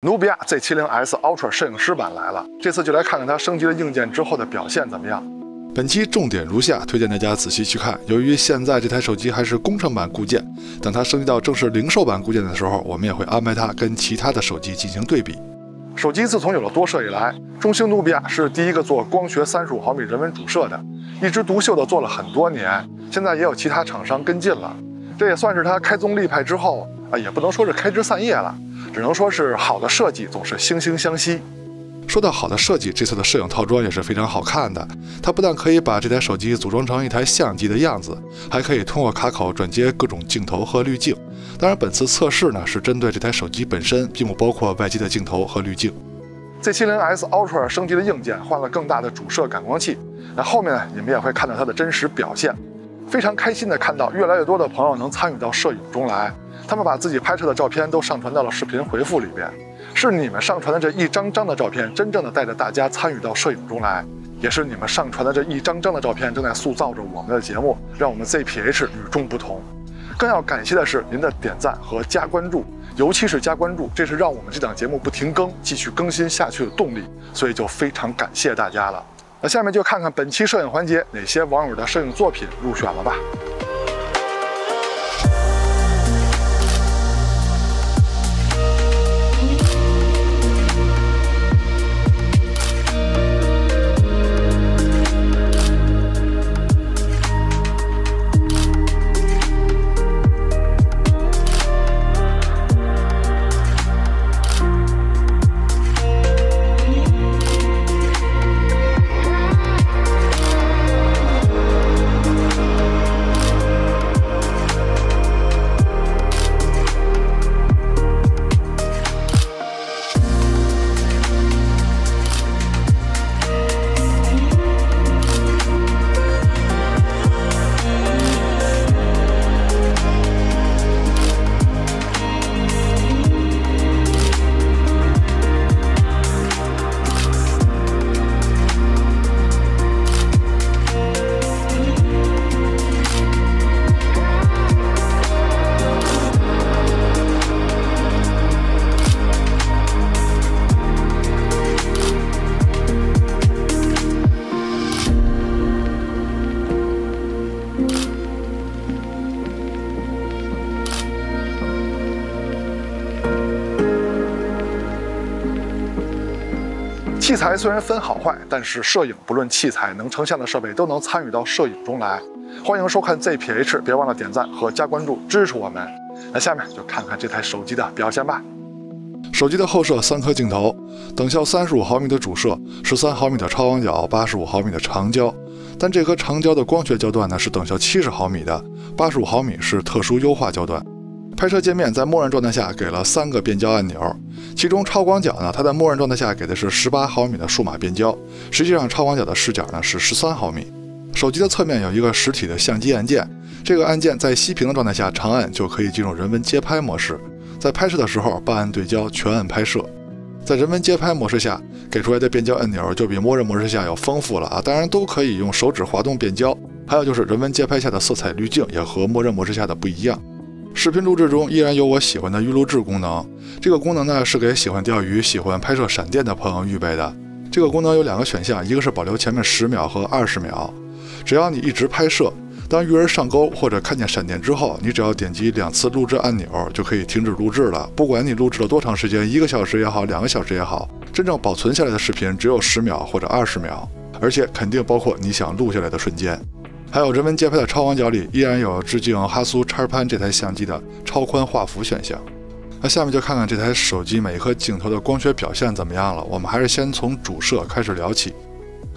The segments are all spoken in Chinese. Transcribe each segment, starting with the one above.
努比亚 Z70S Ultra 摄影师版来了，这次就来看看它升级了硬件之后的表现怎么样。本期重点如下，推荐大家仔细去看。由于现在这台手机还是工程版固件，等它升级到正式零售版固件的时候，我们也会安排它跟其他的手机进行对比。手机自从有了多摄以来，中兴努比亚是第一个做光学35毫米人文主摄的，一枝独秀的做了很多年，现在也有其他厂商跟进了。这也算是它开宗立派之后也不能说是开枝散叶了，只能说是好的设计总是惺惺相惜。说到好的设计，这次的摄影套装也是非常好看的。它不但可以把这台手机组装成一台相机的样子，还可以通过卡口转接各种镜头和滤镜。当然，本次测试呢是针对这台手机本身，并不包括外接的镜头和滤镜。Z70S Ultra 升级的硬件，换了更大的主摄感光器。那后面呢，你们也会看到它的真实表现。非常开心的看到越来越多的朋友能参与到摄影中来，他们把自己拍摄的照片都上传到了视频回复里边。是你们上传的这一张张的照片，真正的带着大家参与到摄影中来，也是你们上传的这一张张的照片，正在塑造着我们的节目，让我们 ZPH 与众不同。更要感谢的是您的点赞和加关注，尤其是加关注，这是让我们这档节目不停更、继续更新下去的动力，所以就非常感谢大家了。那下面就看看本期摄影环节哪些网友的摄影作品入选了吧。器材虽然分好坏，但是摄影不论器材，能成像的设备都能参与到摄影中来。欢迎收看 ZPH， 别忘了点赞和加关注支持我们。那下面就看看这台手机的表现吧。手机的后摄3颗镜头，等效35毫米的主摄，13毫米的超广角，85毫米的长焦。但这颗长焦的光学焦段呢是等效70毫米的，85毫米是特殊优化焦段。拍摄界面在默认状态下给了3个变焦按钮，其中超广角呢，它在默认状态下给的是18毫米的数码变焦，实际上超广角的视角呢是13毫米。手机的侧面有一个实体的相机按键，这个按键在熄屏的状态下长按就可以进入人文街拍模式，在拍摄的时候半按对焦，全按拍摄。在人文街拍模式下给出来的变焦按钮就比默认模式下要丰富了当然都可以用手指滑动变焦。还有就是人文街拍下的色彩滤镜也和默认模式下的不一样。视频录制中依然有我喜欢的预录制功能，这个功能呢是给喜欢钓鱼、喜欢拍摄闪电的朋友预备的。这个功能有2个选项，一个是保留前面10秒和20秒，只要你一直拍摄，当鱼儿上钩或者看见闪电之后，你只要点击2次录制按钮就可以停止录制了。不管你录制了多长时间，1个小时也好，2个小时也好，真正保存下来的视频只有10秒或者20秒，而且肯定包括你想录下来的瞬间。还有人文街拍的超广角里依然有致敬哈苏叉潘这台相机的超宽画幅选项。那下面就看看这台手机每一颗镜头的光学表现怎么样了。我们还是先从主摄开始聊起。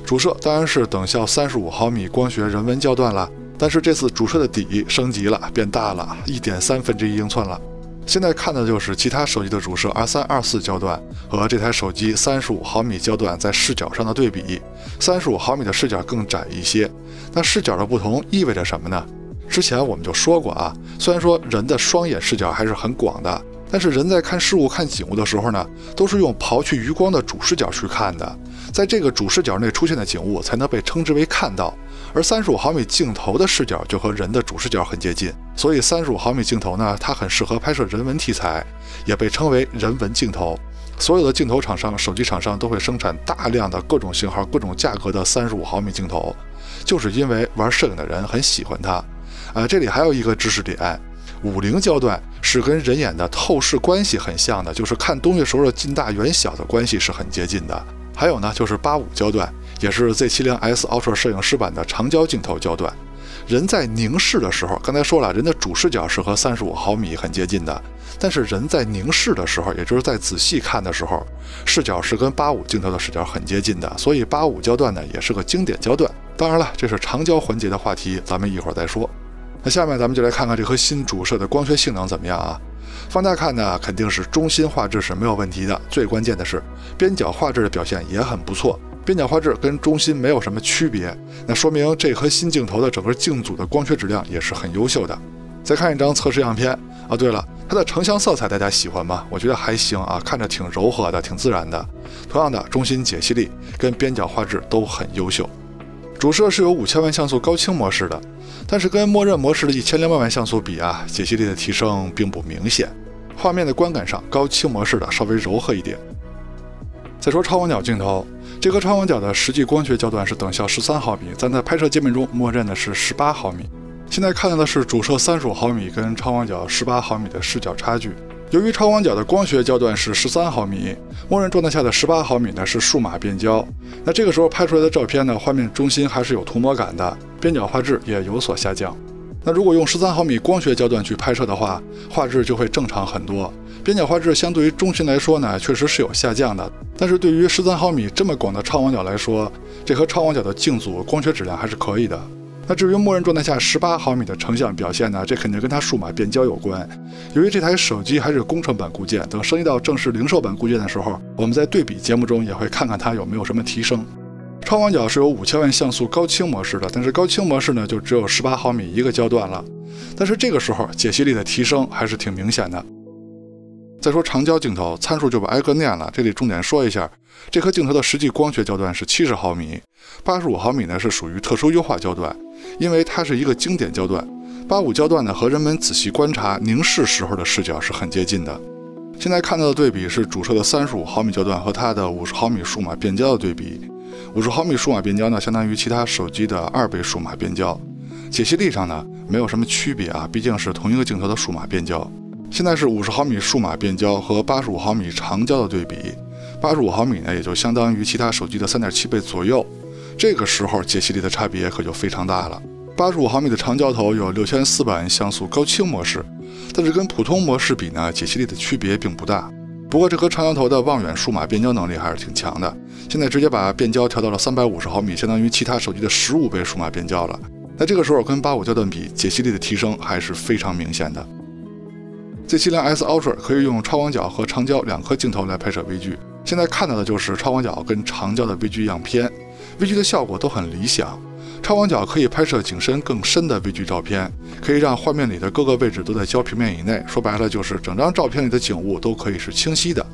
主摄当然是等效35毫米光学人文焦段了，但是这次主摄的底升级了，变大了，1.3英寸了。现在看的就是其他手机的主摄23、24焦段和这台手机35毫米焦段在视角上的对比。35毫米的视角更窄一些，那视角的不同意味着什么呢？之前我们就说过虽然说人的双眼视角还是很广的，但是人在看事物、看景物的时候呢，都是用刨去余光的主视角去看的，在这个主视角内出现的景物才能被称之为看到。而35毫米镜头的视角就和人的主视角很接近，所以35毫米镜头呢，它很适合拍摄人文题材，也被称为人文镜头。所有的镜头厂商、手机厂商都会生产大量的各种型号、各种价格的35毫米镜头，就是因为玩摄影的人很喜欢它。这里还有一个知识点，50焦段是跟人眼的透视关系很像的，就是看东西时候的近大远小的关系是很接近的。还有呢，就是85焦段，也是 Z70S Ultra 摄影师版的长焦镜头焦段。人在凝视的时候，刚才说了，人的主视角是和35毫米很接近的，但是人在凝视的时候，也就是在仔细看的时候，视角是跟85镜头的视角很接近的，所以85焦段呢也是个经典焦段。当然了，这是长焦环节的话题，咱们一会儿再说。那下面咱们就来看看这颗新主摄的光学性能怎么样啊？放大看呢，肯定是中心画质是没有问题的，最关键的是边角画质的表现也很不错。边角画质跟中心没有什么区别，那说明这颗新镜头的整个镜组的光学质量也是很优秀的。再看一张测试样片啊，对了，它的成像色彩大家喜欢吗？我觉得还行啊，看着挺柔和的，挺自然的。同样的，中心解析力跟边角画质都很优秀。主摄是有5000万像素高清模式的，但是跟默认模式的1600万像素比啊，解析力的提升并不明显。画面的观感上，高清模式的稍微柔和一点。再说超广角镜头，这颗超广角的实际光学焦段是等效13毫米，咱在拍摄界面中默认的是18毫米。现在看到的是主摄35毫米跟超广角18毫米的视角差距。由于超广角的光学焦段是13毫米，默认状态下的18毫米呢是数码变焦。那这个时候拍出来的照片呢，画面中心还是有涂抹感的，边角画质也有所下降。那如果用13毫米光学焦段去拍摄的话，画质就会正常很多。边角画质相对于中心来说呢，确实是有下降的，但是对于13毫米这么广的超广角来说，这颗超广角的镜组光学质量还是可以的。那至于默认状态下18毫米的成像表现呢，这肯定跟它数码变焦有关。由于这台手机还是工程版固件，等升级到正式零售版固件的时候，我们在对比节目中也会看看它有没有什么提升。超广角是有5000万像素高清模式的，但是高清模式呢就只有18毫米一个焦段了，但是这个时候解析力的提升还是挺明显的。再说长焦镜头，参数就不挨个念了，这里重点说一下，这颗镜头的实际光学焦段是70毫米，85毫米呢是属于特殊优化焦段，因为它是一个经典焦段。85焦段呢和人们仔细观察凝视时候的视角是很接近的。现在看到的对比是主摄的35毫米焦段和它的50毫米数码变焦的对比。50毫米数码变焦呢，相当于其他手机的2倍数码变焦。解析力上呢没有什么区别啊，毕竟是同一个镜头的数码变焦。现在是50毫米数码变焦和85毫米长焦的对比，85毫米呢也就相当于其他手机的3.7倍左右。这个时候解析力的差别可就非常大了。85毫米的长焦头有6400万像素高清模式，但是跟普通模式比呢，解析力的区别并不大。不过这颗长焦头的望远数码变焦能力还是挺强的，现在直接把变焦调到了350毫米，相当于其他手机的15倍数码变焦了。那这个时候跟85焦段比，解析力的提升还是非常明显的。Z70S Ultra 可以用超广角和长焦2颗镜头来拍摄微距，现在看到的就是超广角跟长焦的微距样片，微距的效果都很理想。超广角可以拍摄景深更深的微距照片，可以让画面里的各个位置都在焦平面以内，说白了就是整张照片里的景物都可以是清晰的。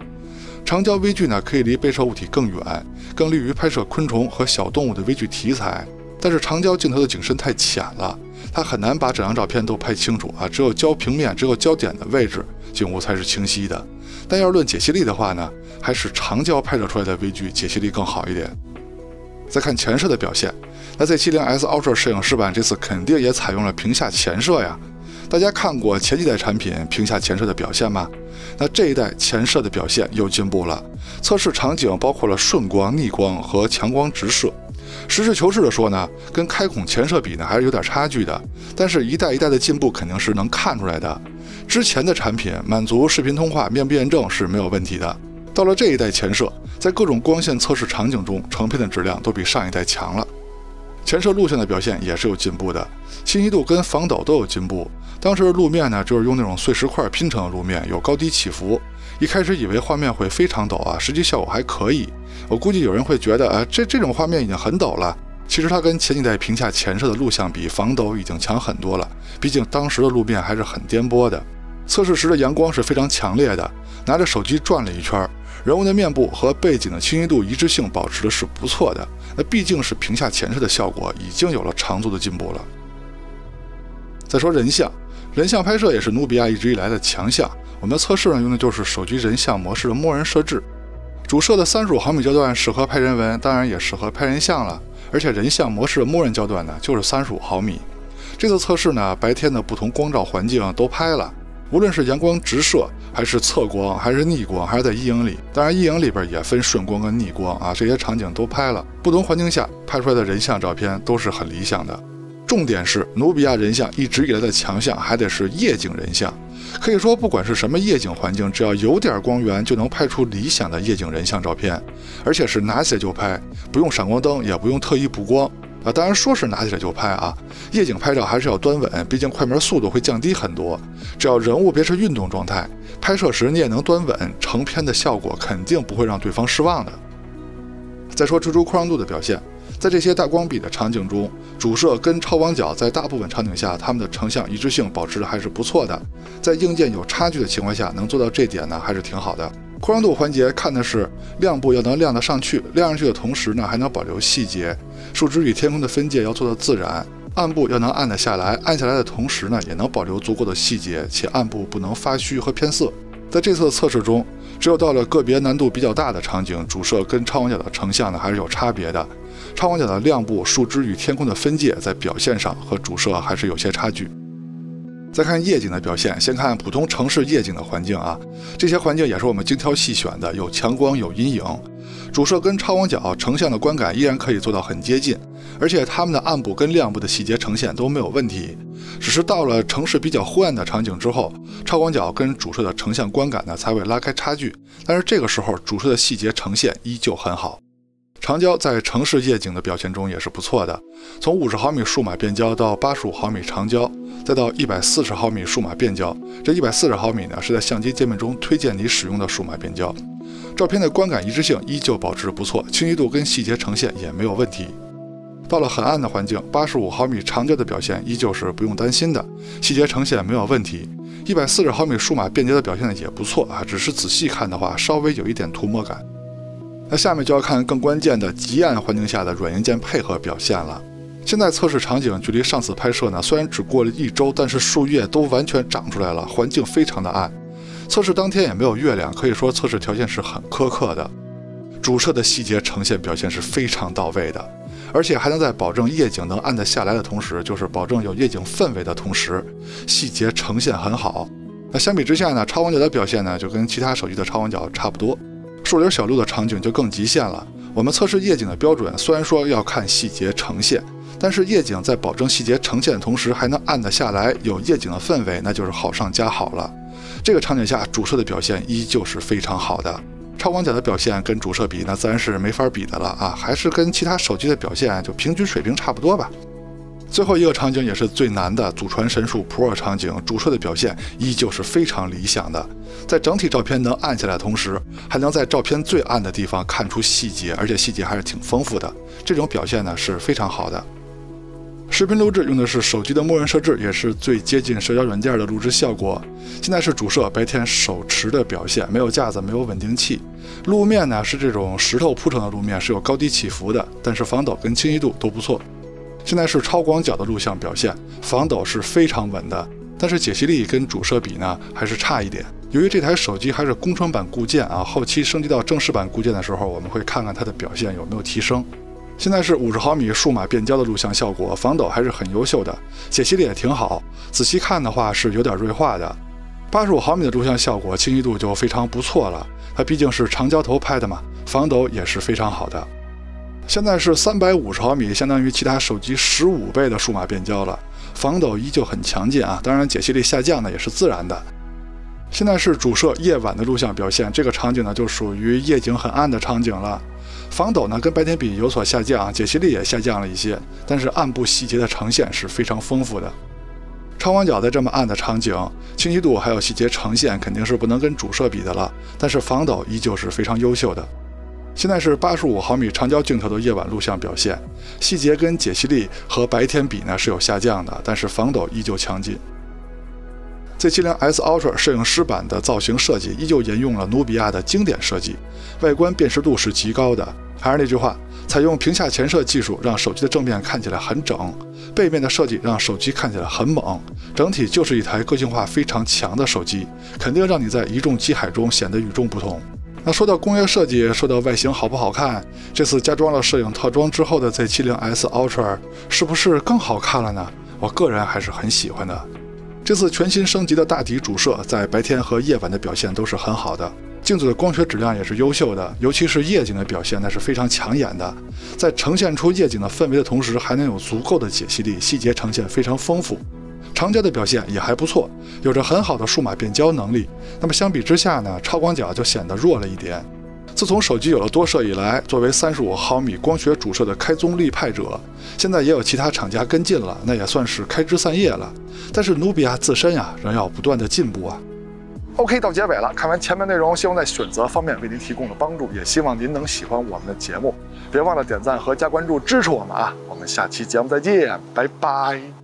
长焦微距呢可以离被摄物体更远，更利于拍摄昆虫和小动物的微距题材。但是长焦镜头的景深太浅了，它很难把整张照片都拍清楚啊，只有焦平面、只有焦点的位置，景物才是清晰的。但要论解析力的话呢，还是长焦拍摄出来的微距解析力更好一点。再看前摄的表现，那Z70S Ultra 摄影师版这次肯定也采用了屏下前摄呀。大家看过前几代产品屏下前摄的表现吗？那这一代前摄的表现又进步了，测试场景包括了顺光、逆光和强光直射。实事求是的说呢，跟开孔前摄比呢还是有点差距的，但是一代一代的进步肯定是能看出来的。之前的产品满足视频通话、面部验证是没有问题的，到了这一代前摄，在各种光线测试场景中，成片的质量都比上一代强了。前摄录像的表现也是有进步的，清晰度跟防抖都有进步。当时的路面呢，就是用那种碎石块拼成的路面，有高低起伏。一开始以为画面会非常抖啊，实际效果还可以。我估计有人会觉得，这种画面已经很抖了。其实它跟前几代屏下前摄的录像比，防抖已经强很多了。毕竟当时的路面还是很颠簸的，测试时的阳光是非常强烈的。拿着手机转了一圈，人物的面部和背景的清晰度一致性保持的是不错的。那毕竟是屏下前摄的效果，已经有了长足的进步了。再说人像，人像拍摄也是努比亚一直以来的强项。我们测试呢用的就是手机人像模式的默认设置，主摄的35毫米焦段适合拍人文，当然也适合拍人像了。而且人像模式的默认焦段呢就是35毫米。这次测试呢，白天的不同光照环境都拍了，无论是阳光直射，还是侧光，还是逆光，还是在阴影里。当然，阴影里边也分顺光跟逆光啊，这些场景都拍了。不同环境下拍出来的人像照片都是很理想的。重点是努比亚人像一直以来的强项还得是夜景人像。可以说，不管是什么夜景环境，只要有点光源，就能拍出理想的夜景人像照片，而且是拿起来就拍，不用闪光灯，也不用特意补光啊。当然说是拿起来就拍啊，夜景拍照还是要端稳，毕竟快门速度会降低很多。只要人物别是运动状态，拍摄时你也能端稳，成片的效果肯定不会让对方失望的。再说追逐扩张度的表现。在这些大光比的场景中，主摄跟超广角在大部分场景下，它们的成像一致性保持的还是不错的。在硬件有差距的情况下，能做到这点呢，还是挺好的。扩张度环节看的是亮部要能亮得上去，亮上去的同时呢，还能保留细节。树枝与天空的分界要做到自然，暗部要能暗得下来，暗下来的同时呢，也能保留足够的细节，且暗部不能发虚和偏色。在这次的测试中，只有到了个别难度比较大的场景，主摄跟超广角的成像呢还是有差别的。超广角的亮部、树枝与天空的分界在表现上和主摄还是有些差距。再看夜景的表现，先看普通城市夜景的环境啊，这些环境也是我们精挑细选的，有强光有阴影。主摄跟超广角成像的观感依然可以做到很接近，而且它们的暗部跟亮部的细节呈现都没有问题。只是到了城市比较昏暗的场景之后，超广角跟主摄的成像观感呢才会拉开差距，但是这个时候主摄的细节呈现依旧很好。长焦在城市夜景的表现中也是不错的，从50毫米数码变焦到85毫米长焦，再到140毫米数码变焦。这140毫米呢是在相机界面中推荐你使用的数码变焦。照片的观感一致性依旧保持不错，清晰度跟细节呈现也没有问题。到了很暗的环境，85毫米长焦的表现依旧是不用担心的，细节呈现没有问题。140毫米数码变焦的表现也不错啊，只是仔细看的话稍微有一点涂抹感。那下面就要看更关键的极暗环境下的软硬件配合表现了。现在测试场景距离上次拍摄呢，虽然只过了1周，但是树叶都完全长出来了，环境非常的暗。测试当天也没有月亮，可以说测试条件是很苛刻的。主摄的细节呈现表现是非常到位的，而且还能在保证夜景能暗得下来的同时，就是保证有夜景氛围的同时，细节呈现很好。那相比之下呢，超广角的表现呢，就跟其他手机的超广角差不多。树林小路的场景就更极限了。我们测试夜景的标准虽然说要看细节呈现，但是夜景在保证细节呈现的同时还能暗得下来，有夜景的氛围，那就是好上加好了。这个场景下主摄的表现依旧是非常好的，超广角的表现跟主摄比那自然是没法比的了啊，还是跟其他手机的表现就平均水平差不多吧。最后一个场景也是最难的祖传神树 Pro 场景，主摄的表现依旧是非常理想的，在整体照片能暗下来的同时，还能在照片最暗的地方看出细节，而且细节还是挺丰富的，这种表现呢是非常好的。视频录制用的是手机的默认设置，也是最接近社交软件的录制效果。现在是主摄白天手持的表现，没有架子，没有稳定器。路面呢是这种石头铺成的路面，是有高低起伏的，但是防抖跟清晰度都不错。现在是超广角的录像表现，防抖是非常稳的，但是解析力跟主摄比呢还是差一点。由于这台手机还是工程版固件啊，后期升级到正式版固件的时候，我们会看看它的表现有没有提升。现在是50毫米数码变焦的录像效果，防抖还是很优秀的，解析力也挺好，仔细看的话是有点锐化的。85毫米的录像效果清晰度就非常不错了，它毕竟是长焦头拍的嘛，防抖也是非常好的。现在是350毫米，相当于其他手机15倍的数码变焦了，防抖依旧很强劲啊，当然解析力下降呢也是自然的。现在是主摄夜晚的录像表现，这个场景呢就属于夜景很暗的场景了，防抖呢跟白天比有所下降，解析力也下降了一些，但是暗部细节的呈现是非常丰富的。超广角在这么暗的场景，清晰度还有细节呈现肯定是不能跟主摄比的了，但是防抖依旧是非常优秀的。现在是85毫米长焦镜头的夜晚录像表现，细节跟解析力和白天比呢是有下降的，但是防抖依旧强劲。Z70S Ultra 摄影师版的造型设计依旧沿用了努比亚的经典设计，外观辨识度是极高的。还是那句话，采用屏下前摄技术，让手机的正面看起来很整，背面的设计让手机看起来很猛，整体就是一台个性化非常强的手机，肯定让你在一众机海中显得与众不同。那说到工业设计，说到外形好不好看，这次加装了摄影特装之后的 Z70S Ultra 是不是更好看了呢？我个人还是很喜欢的。这次全新升级的大底主摄在白天和夜晚的表现都是很好的，镜子的光学质量也是优秀的，尤其是夜景的表现那是非常抢眼的，在呈现出夜景的氛围的同时，还能有足够的解析力，细节呈现非常丰富。长焦的表现也还不错，有着很好的数码变焦能力。那么相比之下呢，超广角就显得弱了一点。自从手机有了多摄以来，作为35毫米光学主摄的开宗立派者，现在也有其他厂家跟进了，那也算是开枝散叶了。但是努比亚自身呀，仍要不断的进步啊。OK， 到结尾了，看完前面内容，希望在选择方面为您提供了帮助，也希望您能喜欢我们的节目。别忘了点赞和加关注支持我们啊！我们下期节目再见，拜拜。